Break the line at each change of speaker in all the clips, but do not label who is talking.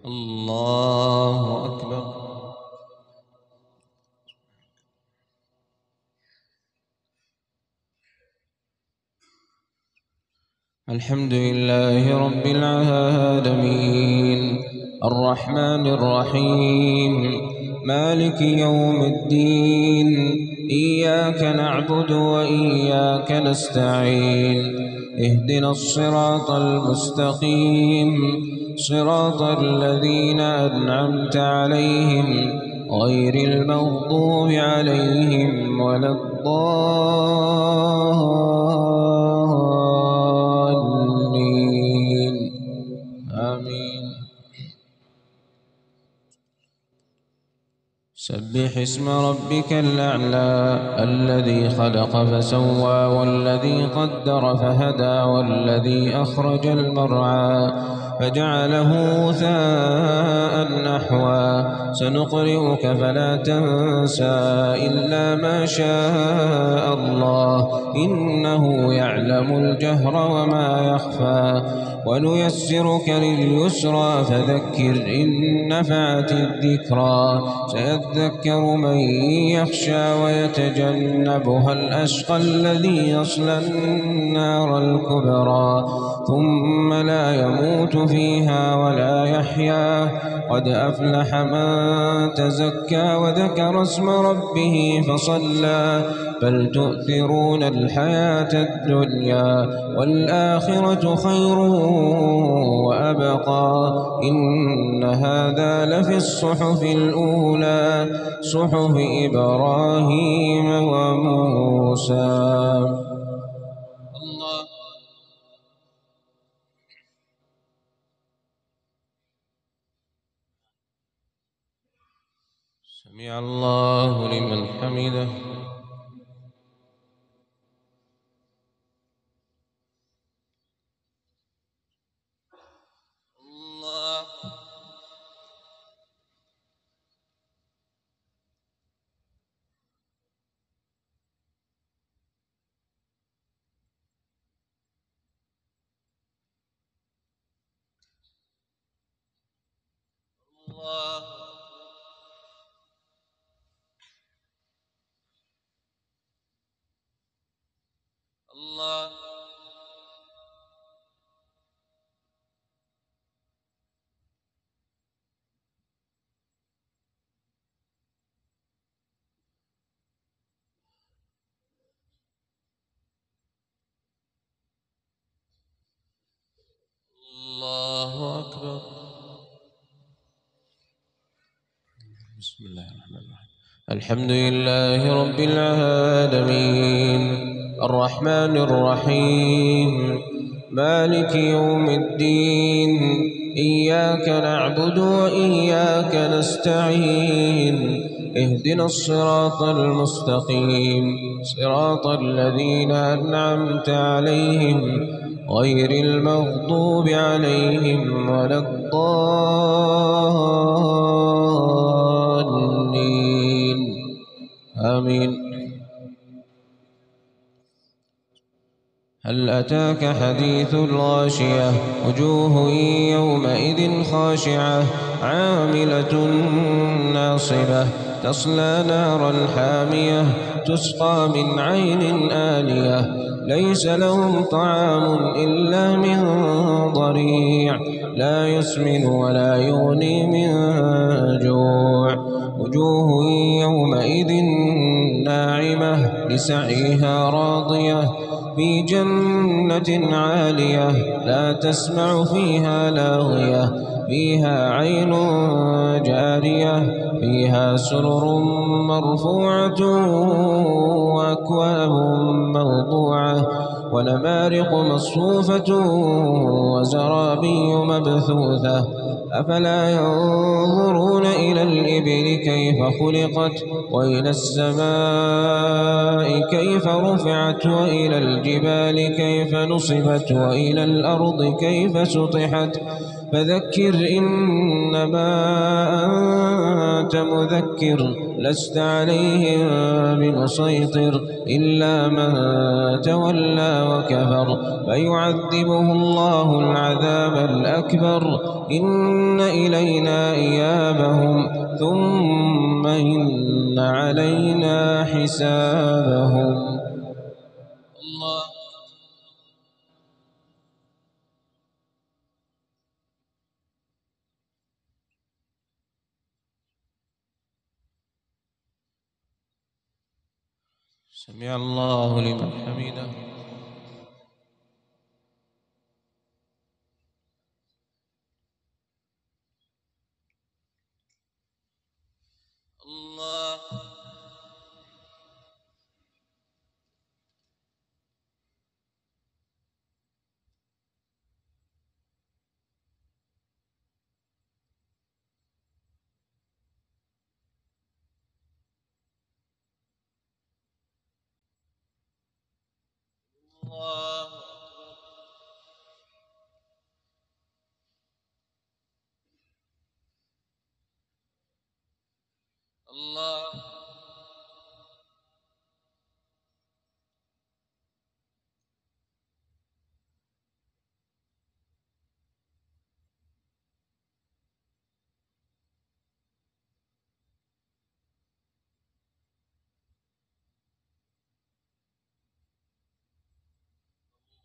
الله أكبر. الحمد لله رب العالمين الرحمن الرحيم مالك يوم الدين إياك نعبد وإياك نستعين اهدنا الصراط المستقيم صراط الذين أنعمت عليهم غير المغضوب عليهم ولا الضالين آمين. سبح اسم ربك الأعلى الذي خلق فسوى والذي قدر فهدى والذي أخرج المرعى فجعله غثاء نحوا سنقرئك فلا تنسى إلا ما شاء الله إنه يعلم الجهر وما يخفى ونيسرك لليسرى فذكر إن نفعت الذكرى سيذكر من يخشى ويتجنبها الأشقى الذي يصلى النار الكبرى ثم لا يموت فيها ولا يحيا قد أفلح من تزكى وذكر اسم ربه فصلى بل تؤثرون الحياة الدنيا والآخرة خير وأبقى إن هذا لفي الصحف الأولى صحف إبراهيم وموسى. الله سمع الله لمن حمده. الله الله أكبر. بسم الله الرحمن الرحيم الحمد لله رب العالمين الرحمن الرحيم مالك يوم الدين إياك نعبد وإياك نستعين اهدنا الصراط المستقيم صراط الذين أنعمت عليهم غير المغضوب عليهم ولا الضالين آمين. هل أتاك حديث الغاشية وجوه يومئذ خاشعة عاملة ناصبة تصلى نارا حامية تسقى من عين آنية ليس لهم طعام إلا من ضريع لا يسمن ولا يغني من جوع وجوه يومئذ ناعمة لسعيها راضية في جنة عالية لا تسمع فيها لاغية فيها عين جارية فيها سرر مرفوعة وأكواب موضوعة ونمارق مصفوفة وزرابي مبثوثة أفلا ينظرون إلى الإبل كيف خلقت وإلى السماء كيف رفعت وإلى الجبال كيف نصبت وإلى الأرض كيف سطحت فذكر إنما أنت مذكر لست عليهم بمسيطر إلا من تولى وكفر فيعذبه الله العذاب الأكبر إن إلينا إيابهم ثم إن علينا حسابهم. الله. سمع الله لمن حمده. الله. الله أكبر. الله.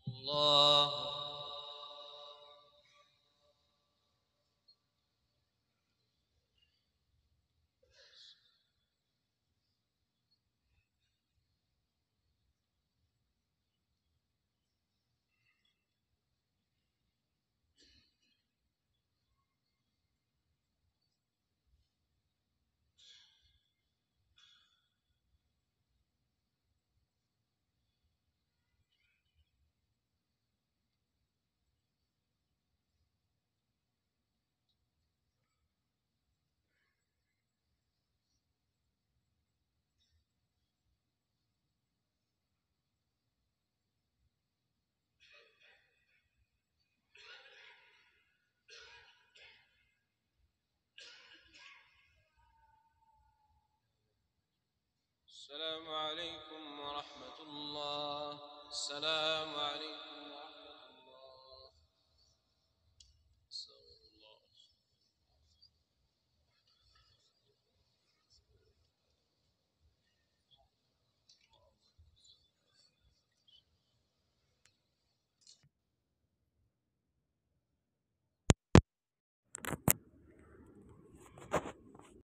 الله. السلام عليكم ورحمة الله. السلام عليكم.